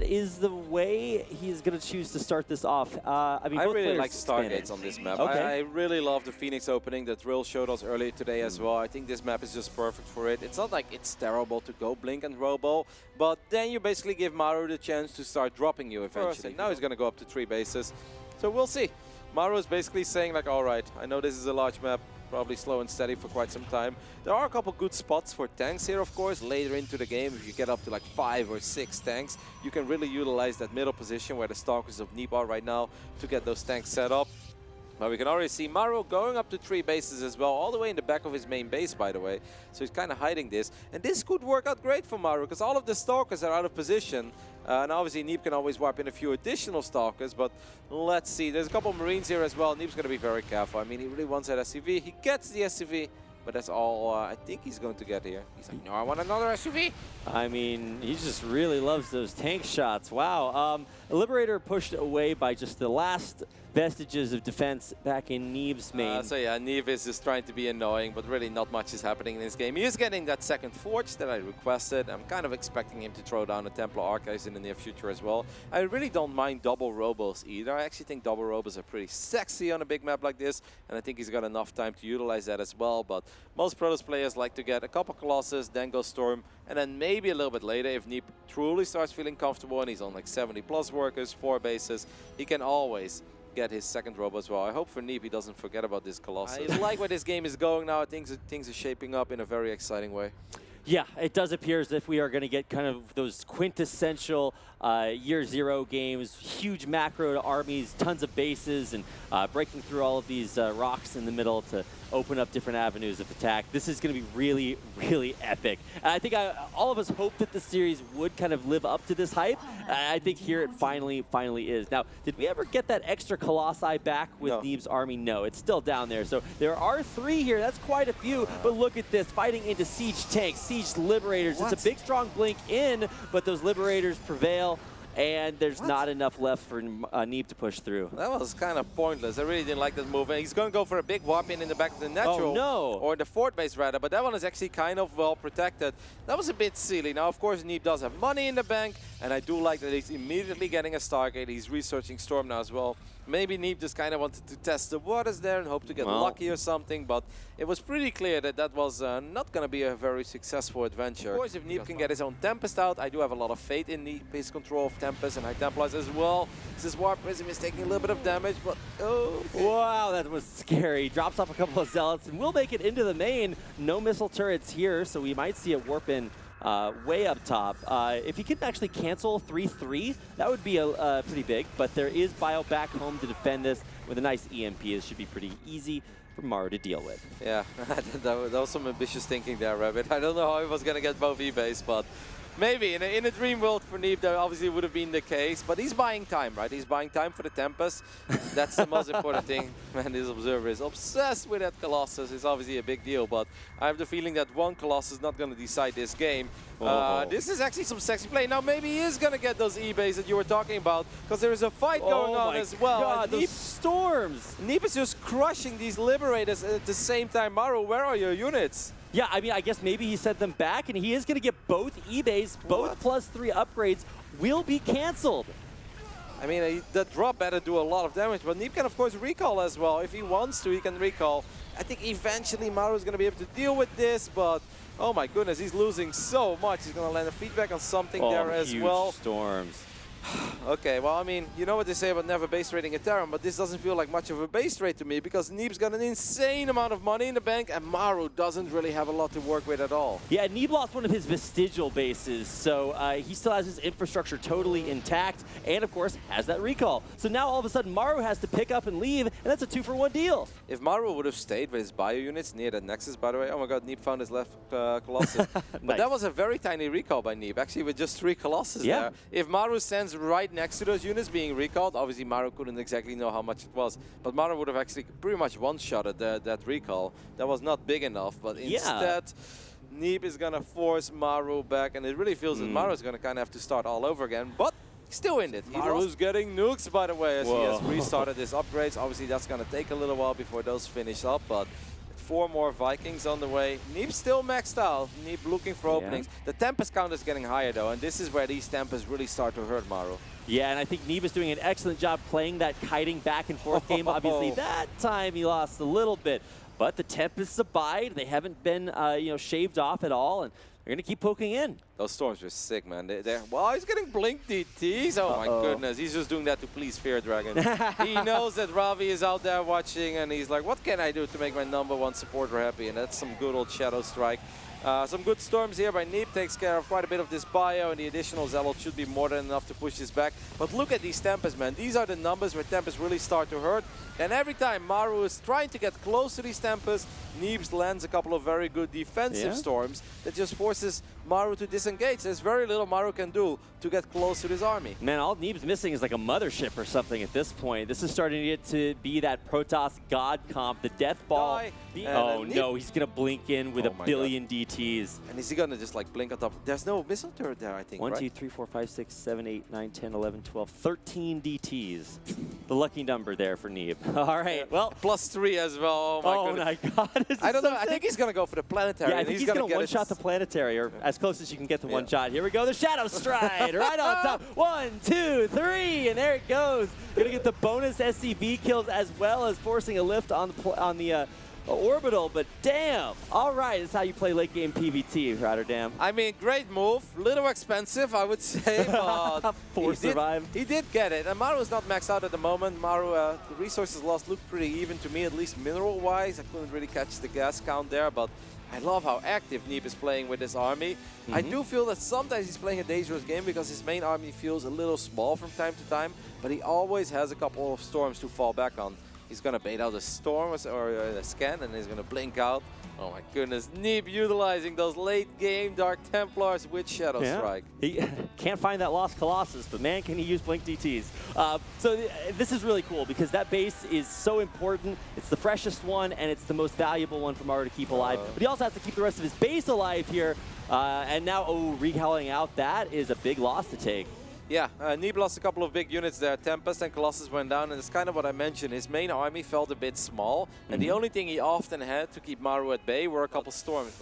is the way he's going to choose to start this off. I mean, I both really players like Stargates on this map. Okay. I really love the Phoenix opening that Drill showed us earlier today as well. I think this map is just perfect for it. It's not like it's terrible to go Blink and Robo, but then you basically give Maru the chance to start dropping you eventually. Now he's going to go up to 3 bases. So we'll see. Maru is basically saying like, all right, I know this is a large map, probably slow and steady for quite some time. There are a couple good spots for tanks here, of course. Later into the game, if you get up to like 5 or 6 tanks, you can really utilize that middle position where the Stalkers of Neeb are right now to get those tanks set up. But we can already see Maru going up to 3 bases as well, all the way in the back of his main base, by the way. So he's kind of hiding this. And this could work out great for Maru, because all of the Stalkers are out of position. And obviously Neeb can always wipe in a few additional Stalkers, but let's see. There's a couple of Marines here as well. Neeb's going to be very careful. I mean, he really wants that SUV. He gets the SUV, but that's all I think he's going to get here. He's like, no, I want another SUV. I mean, he just really loves those tank shots. Wow. Liberator pushed away by just the last vestiges of defense back in Neeb's main. So yeah, Neeb is just trying to be annoying, but really not much is happening in this game. He is getting that second Forge that I requested. I'm kind of expecting him to throw down a Templar Archives in the near future as well. I really don't mind double Robos either. I actually think double Robos are pretty sexy on a big map like this, and I think he's got enough time to utilize that as well. But most Protoss players like to get a couple Colossus, then go Storm, and then maybe a little bit later, if Neeb truly starts feeling comfortable and he's on like 70 plus workers, 4 bases, he can always get his second Robo as well. I hope for Neeb he doesn't forget about this Colossus. I like where this game is going now. Things are shaping up in a very exciting way. Yeah, it does appear as if we are going to get kind of those quintessential Year Zero games, huge macro armies, tons of bases, and breaking through all of these rocks in the middle to open up different avenues of attack. This is going to be really, really epic. And I think all of us hope that the series would kind of live up to this hype. I think here it finally is. Now, did we ever get that extra Colossi back with Neeb's army? No, it's still down there. So there are 3 here. That's quite a few. But look at this, fighting into siege tanks, siege liberators. It's a big, strong blink in, but those liberators prevail. And there's not enough left for Neeb to push through. That was kind of pointless. I really didn't like that move. And he's going to go for a big warp in the back of the natural. Oh, no. Or the fort base, rather. But that one is actually kind of well protected. That was a bit silly. Now, of course, Neeb does have money in the bank. And I do like that he's immediately getting a Stargate. He's researching Storm now as well. Maybe Neeb just kind of wanted to test the waters there and hope to get lucky or something. But it was pretty clear that that was not going to be a very successful adventure. Of course, if Neeb can get his own Tempest out, I do have a lot of faith in Neeb, his control of Tempest and High Templars as well. This Warp Prism is taking a little bit of damage, but okay. Wow, that was scary. Drops off a couple of Zealots and will make it into the main. No missile turrets here, so we might see a warp in way up top. If he could actually cancel 3-3, that would be pretty big, but there is Bio back home to defend this with a nice EMP. This should be pretty easy for Maru to deal with. Yeah, that was some ambitious thinking there, Rabbit. I don't know how he was going to get both E-base, but maybe in a dream world for Neeb, that obviously would have been the case. But he's buying time, right? He's buying time for the Tempest. That's the most important thing. Man, this Observer is obsessed with that Colossus. It's obviously a big deal, but I have the feeling that one Colossus is not going to decide this game. This is actually some sexy play. Now maybe he is going to get those E-base that you were talking about, because there is a fight going on as well. God, those storms! Neeb is just crushing these Liberators at the same time. Maru, where are your units? Yeah, I mean, I guess maybe he sent them back, and he is going to get both E-base, both +3 upgrades will be canceled. I mean, that drop better do a lot of damage, but Neeb can, of course, recall as well. If he wants to, he can recall. I think eventually Maru is going to be able to deal with this, but oh my goodness, he's losing so much. He's going to land a feedback on something there as well. Storms. Okay, well, I mean, you know what they say about never base rating a Terran, but this doesn't feel like much of a base rate to me, because Neeb's got an insane amount of money in the bank, and Maru doesn't really have a lot to work with at all. Yeah, Neeb lost one of his vestigial bases, so he still has his infrastructure totally intact, and of course, has that recall. So now all of a sudden, Maru has to pick up and leave, and that's a 2-for-1 deal. If Maru would have stayed with his bio units near that Nexus, by the way, oh my god, Neeb found his left Colossus. But that was a very tiny recall by Neeb, actually with just 3 Colossus there. If Maru sends right next to those units being recalled, obviously Maru couldn't exactly know how much it was, but Maru would have actually pretty much one-shotted that recall. That was not big enough, but instead Neeb is going to force Maru back, and it really feels that Maru is going to kind of have to start all over again, but still in it. Maru's getting nukes, by the way, as he has restarted his upgrades. Obviously that's going to take a little while before those finish up, but it 4 more Vikings on the way. Neeb's still maxed out. Neeb looking for openings. The Tempest count is getting higher though, and this is where these Tempests really start to hurt Maru. Yeah, and I think Neeb is doing an excellent job playing that kiting back and forth game. Obviously, that time he lost a little bit, but the Tempests abide. They haven't been, you know, shaved off at all, and they're going to keep poking in. Those storms were sick, man. Well, he's getting blink DTs. Oh, my goodness. He's just doing that to please Fear Dragon. He knows that Ravi is out there watching, and he's like, what can I do to make my #1 supporter happy? And that's some good old Shadow Strike. Some good storms here by Neeb, takes care of quite a bit of this bio, and the additional Zealot should be more than enough to push this back. But look at these Tempests, man. These are the numbers where Tempests really start to hurt. And every time Maru is trying to get close to these Tempests, Neeb lands a couple of very good defensive storms that just forces Maru to disengage. There's very little Maru can do to get close to this army. Man, all Neeb's missing is like a mothership or something at this point. This is starting to get to be that Protoss God comp, the Death Ball. Oh no, he's going to blink in with a billion DTs. And is he going to just like blink on top? There's no missile turret there, I think, 1, 2, 3, 4, 5, 6, 7, 8, 9, 10, 11, 12, 13 DTs. The lucky number there for Neeb. All right, well. +3 as well. Oh my God. I don't know. I think he's going to go for the Planetary. Yeah, I think he's going to one-shot the Planetary, or as close as you can get the one shot. Here we go, the Shadow Stride, right on top. 1, 2, 3, and there it goes. Gonna get the bonus SCV kills as well as forcing a lift on the orbital, but damn. All right, that's how you play late game PvT, Rotterdam. I mean, great move. Little expensive, I would say, but he did get it. And Maru's not maxed out at the moment. Maru, the resources lost looked pretty even to me, at least mineral-wise. I couldn't really catch the gas count there, but I love how active Neeb is playing with this army. I do feel that sometimes he's playing a dangerous game because his main army feels a little small from time to time, but he always has a couple of storms to fall back on. He's going to bait out a storm or a scan, and he's going to blink out. Oh my goodness, Neeb utilizing those late game Dark Templars with Shadow Strike. He can't find that lost Colossus, but man, can he use blink DTs. So this is really cool because that base is so important. It's the freshest one, and it's the most valuable one for Maru to keep alive. But he also has to keep the rest of his base alive here. And now, recalling out, that is a big loss to take. Yeah, Neeb lost a couple of big units there. Tempest and Colossus went down, and it's kind of what I mentioned. His main army felt a bit small, and the only thing he often had to keep Maru at bay were a couple storms.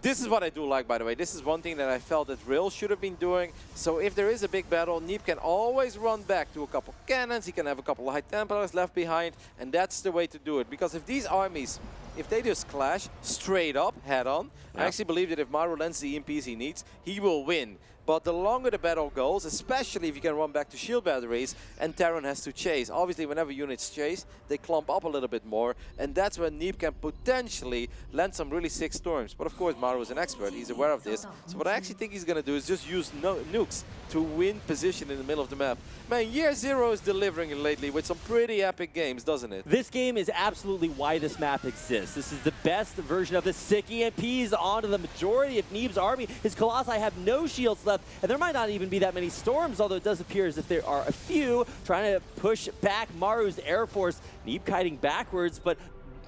This is what I do like, by the way. This is one thing that I felt that Rill should have been doing. So if there is a big battle, Neeb can always run back to a couple cannons. He can have a couple of High Templars left behind, and that's the way to do it. Because if these armies, if they just clash straight up, head on, I actually believe that if Maru lands the EMPs he needs, he will win. But the longer the battle goes, especially if you can run back to shield batteries, and Terran has to chase. Obviously, whenever units chase, they clump up a little bit more, and that's when Neeb can potentially land some really sick storms. But of course, Maru is an expert. He's aware of this. So what I actually think he's going to do is just use nukes to win position in the middle of the map. Man, Year Zero is delivering it lately with some pretty epic games, doesn't it? This game is absolutely why this map exists. This is the best version of the sick EMPs onto the majority of Neeb's army. His Colossi have no shields left, and there might not even be that many storms, although it does appear as if there are a few trying to push back Maru's Air Force. Neeb kiting backwards, but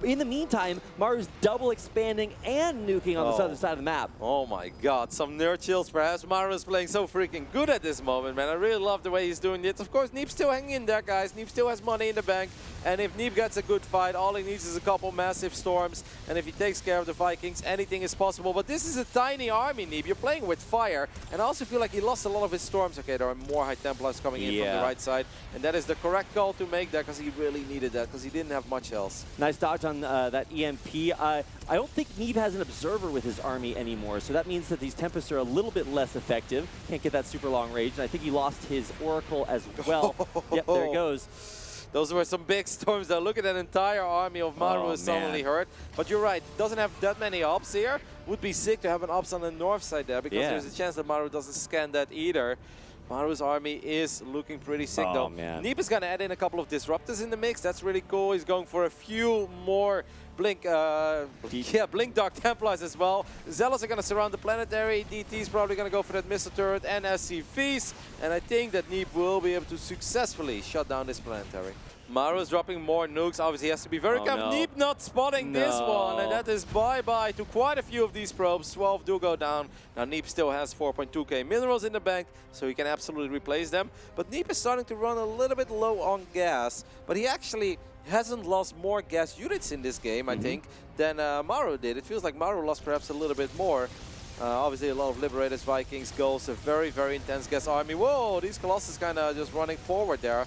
in the meantime, Maru's double expanding and nuking on the other side of the map. Oh my god, some nerd chills perhaps. Maru is playing so freaking good at this moment, man. I really love the way he's doing it. Of course, Neeb's still hanging in there, guys. Neeb still has money in the bank. And if Neeb gets a good fight, all he needs is a couple massive storms. And if he takes care of the Vikings, anything is possible. But this is a tiny army, Neeb. You're playing with fire. And I also feel like he lost a lot of his storms. Okay, there are more High Templars coming in from the right side. And that is the correct call to make there because he really needed that because he didn't have much else. Nice dodge on that EMP. I don't think Neeb has an observer with his army anymore, so that means that these Tempests are a little bit less effective. Can't get that super long range, and I think he lost his Oracle as well. Yep, there it goes. Those were some big storms there. Look at that entire army of Maru is suddenly hurt. But you're right, doesn't have that many ops here. Would be sick to have an ops on the north side there because there's a chance that Maru doesn't scan that either. Maru's army is looking pretty sick though. Neeb is going to add in a couple of disruptors in the mix. That's really cool. He's going for a few more Blink Dark Templars as well. Zealots are going to surround the Planetary. DT's probably going to go for that missile turret and SCVs. And I think that Neeb will be able to successfully shut down this Planetary. Maru is dropping more nukes. Obviously, he has to be very careful. Neeb not spotting this one, and that is bye-bye to quite a few of these probes. 12 do go down. Now, Neeb still has 4.2k minerals in the bank, so he can absolutely replace them. But Neeb is starting to run a little bit low on gas, but he actually hasn't lost more gas units in this game, I think, than Maru did. It feels like Maru lost perhaps a little bit more. Obviously, a lot of Liberators, Vikings, Ghosts, a very, very intense gas army. Whoa, these Colossus kind of just running forward there.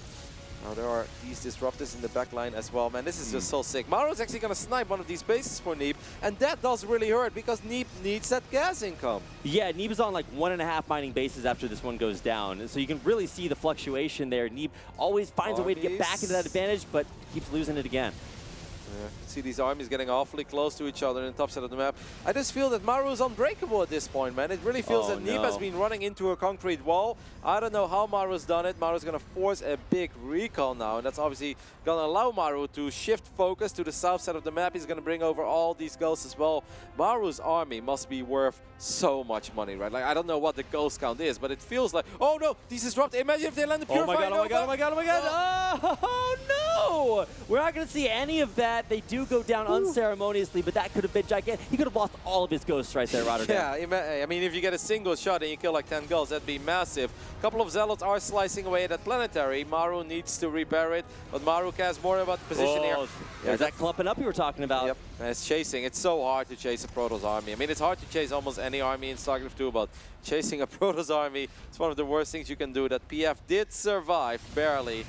Now there are these Disruptors in the back line as well. Man, this is just so sick. Maru's actually going to snipe one of these bases for Neeb, and that does really hurt because Neeb needs that gas income. Yeah, Neeb is on like 1.5 mining bases after this one goes down. So you can really see the fluctuation there. Neeb always finds a way to get back into that advantage, but keeps losing it again. Yeah, see these armies getting awfully close to each other in the top side of the map. I just feel that Maru is unbreakable at this point, man. It really feels that Neeb has been running into a concrete wall. I don't know how Maru's done it. Maru's going to force a big recall now, and that's obviously going to allow Maru to shift focus to the south side of the map. He's going to bring over all these ghosts as well. Maru's army must be worth so much money, right? Like, I don't know what the ghost count is, but it feels like, oh no, these disrupt. Imagine if they land the Purify. Oh my god, oh my god, oh my god, oh my god. Oh no! We're not going to see any of that. They do go down unceremoniously, but that could have been gigantic. He could have lost all of his ghosts right there, Rotterdam. Yeah, I mean, if you get a single shot and you kill like 10 ghosts, that'd be massive. A couple of Zealots are slicing away at that Planetary. Maru needs to repair it, but Maru cares more about the position here. There's that clumping up you were talking about. Yep, and it's chasing. It's so hard to chase a Protoss army. I mean, it's hard to chase almost any army in Starcraft 2, but chasing a Protoss army is one of the worst things you can do. That PF did survive, barely.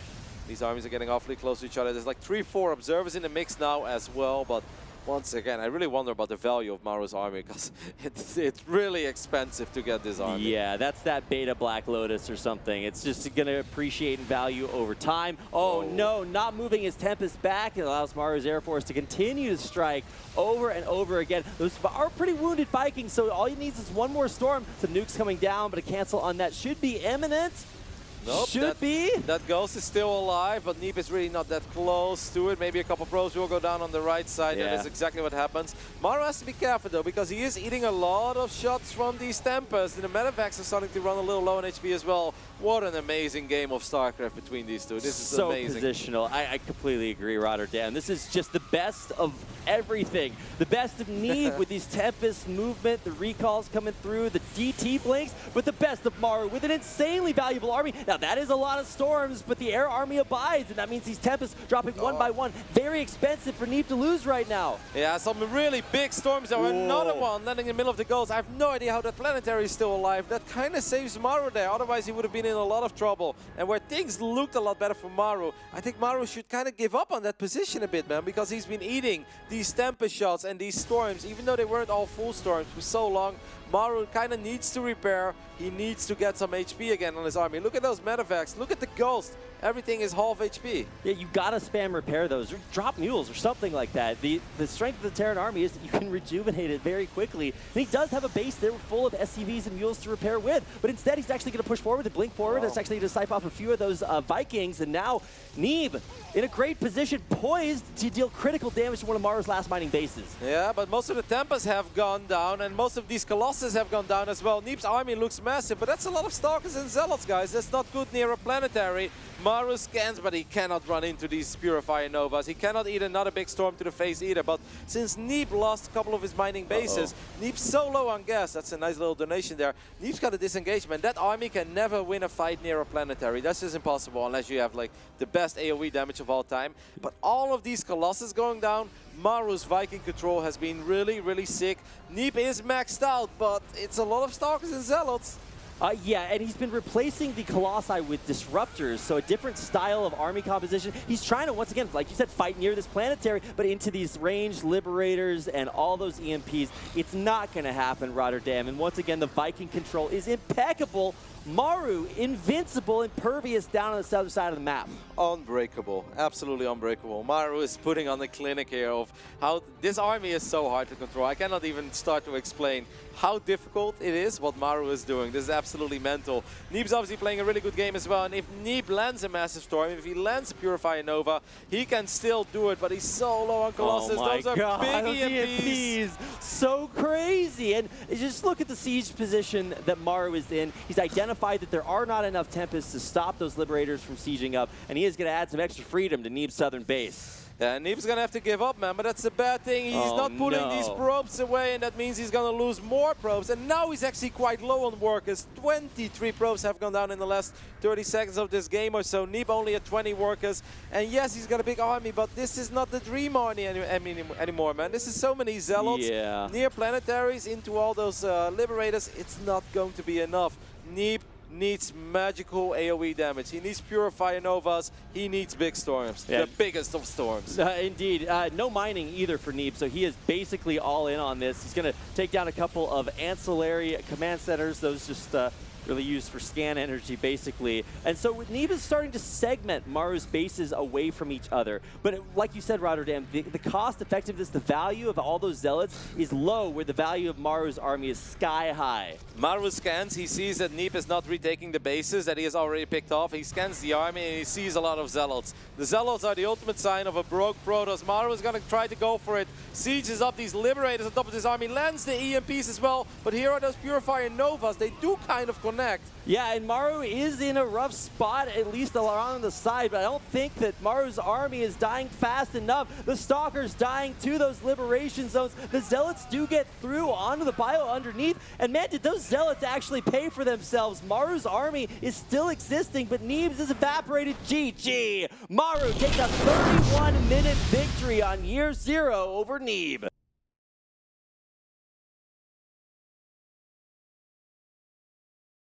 These armies are getting awfully close to each other. There's like 3-4 observers in the mix now as well, but once again, I really wonder about the value of Maru's army because it's really expensive to get this army. Yeah, that's that beta Black Lotus or something. It's just going to appreciate in value over time. Oh no, not moving his Tempest back. It allows Maru's Air Force to continue to strike over and over again. Those are pretty wounded Vikings, so all he needs is one more storm. Some nukes coming down, but a cancel on that should be imminent. Nope, that ghost is still alive, but Neeb is really not that close to it. Maybe a couple pros will go down on the right side. Yeah. That is exactly what happens. Maru has to be careful though, because he is eating a lot of shots from these Tempests, and the Medivacs are starting to run a little low on HP as well. What an amazing game of StarCraft between these two. This is so amazing. Positional. I completely agree, Rotterdam. This is just the best of everything. The best of Neeb with these Tempest movement, the recalls coming through, the DT blinks, but the best of Maru with an insanely valuable army. Now that is a lot of storms, but the air army abides, and that means these Tempests dropping one by one. Very expensive for Neeb to lose right now. Yeah, some really big storms there. Another one landing in the middle of the ghost. I have no idea how that Planetary is still alive. That kind of saves Maru there. Otherwise, he would have been in a lot of trouble. And where things looked a lot better for Maru, I think Maru should kind of give up on that position a bit, man, because he's been eating these Tempest shots and these storms, even though they weren't all full storms for so long. Maru kind of needs to repair. He needs to get some HP again on his army. Look at those Medivacs. Look at the Ghost. Everything is half HP. Yeah, you gotta spam repair those, or drop mules or something like that. The strength of the Terran army is that you can rejuvenate it very quickly. And he does have a base there full of SCVs and mules to repair with, but instead he's actually gonna push forward, to blink forward. It's actually gonna snipe off a few of those Vikings, and now Neeb in a great position, poised to deal critical damage to one of Maru's last mining bases. Yeah, but most of the Tempests have gone down, and most of these Colossus have gone down as well. Neeb's army looks massive, but that's a lot of Stalkers and Zealots, guys. That's not good near a Planetary. Maru scans, but he cannot run into these Purifier Novas. He cannot eat another big storm to the face either. But since Neeb lost a couple of his mining bases, Neeb's so low on gas. That's a nice little donation there. Neeb's got a disengagement. That army can never win a fight near a Planetary. That's just impossible unless you have like the best AoE damage of all time. But all of these Colossus going down, Maru's Viking control has been really, really sick. Neeb is maxed out, but it's a lot of Stalkers and Zealots. Yeah, and he's been replacing the Colossi with Disruptors, so a different style of army composition. He's trying to, once again, like you said, fight near this Planetary, but into these ranged Liberators and all those EMPs. It's not going to happen, Rotterdam. And once again, the Viking control is impeccable. Maru, invincible, impervious down on the southern side of the map. Unbreakable, absolutely unbreakable. Maru is putting on the clinic here of how this army is so hard to control. I cannot even start to explain how difficult it is what Maru is doing. This is absolutely mental. Neeb's obviously playing a really good game as well, and if Neeb lands a massive storm, if he lands a Purifier Nova, he can still do it, but he's so low on Colossus. Those are big EMPs. So crazy. And just look at the siege position that Maru is in. He's identified that there are not enough Tempests to stop those Liberators from sieging up, and he is going to add some extra freedom to Neeb's southern base. Yeah, Neeb's gonna have to give up, man, but that's a bad thing. He's not putting these probes away, and that means he's gonna lose more probes. And now he's actually quite low on workers. 23 probes have gone down in the last 30 seconds of this game or so. Neeb only at 20 workers. And yes, he's got a big army, but this is not the dream army anymore, man. This is so many zealots near planetaries into all those liberators. It's not going to be enough. Neeb needs magical AoE damage. He needs Purifier Novas. He needs big storms. The biggest of storms. Indeed. No mining either for Neeb, so he is basically all in on this. He's going to take down a couple of ancillary command centers. Those just really used for scan energy, basically. And so Neeb is starting to segment Maru's bases away from each other. But like you said, Rotterdam, the cost effectiveness, the value of all those zealots is low, where the value of Maru's army is sky high. Maru scans, he sees that Neeb is not retaking the bases that he has already picked off. He scans the army and he sees a lot of zealots. The zealots are the ultimate sign of a broke Protoss. Maru is going to try to go for it. Sieges up these liberators on top of this army, lands the EMPs as well. But here are those Purifier Novas. They do kind of connect. Yeah, and Maru is in a rough spot, at least around the side, but I don't think that Maru's army is dying fast enough. The Stalker's dying to those liberation zones. The Zealots do get through onto the bio underneath, and man, did those Zealots actually pay for themselves. Maru's army is still existing, but Neeb's is evaporated. GG! Maru takes a 31-minute victory on Year 0 over Neeb.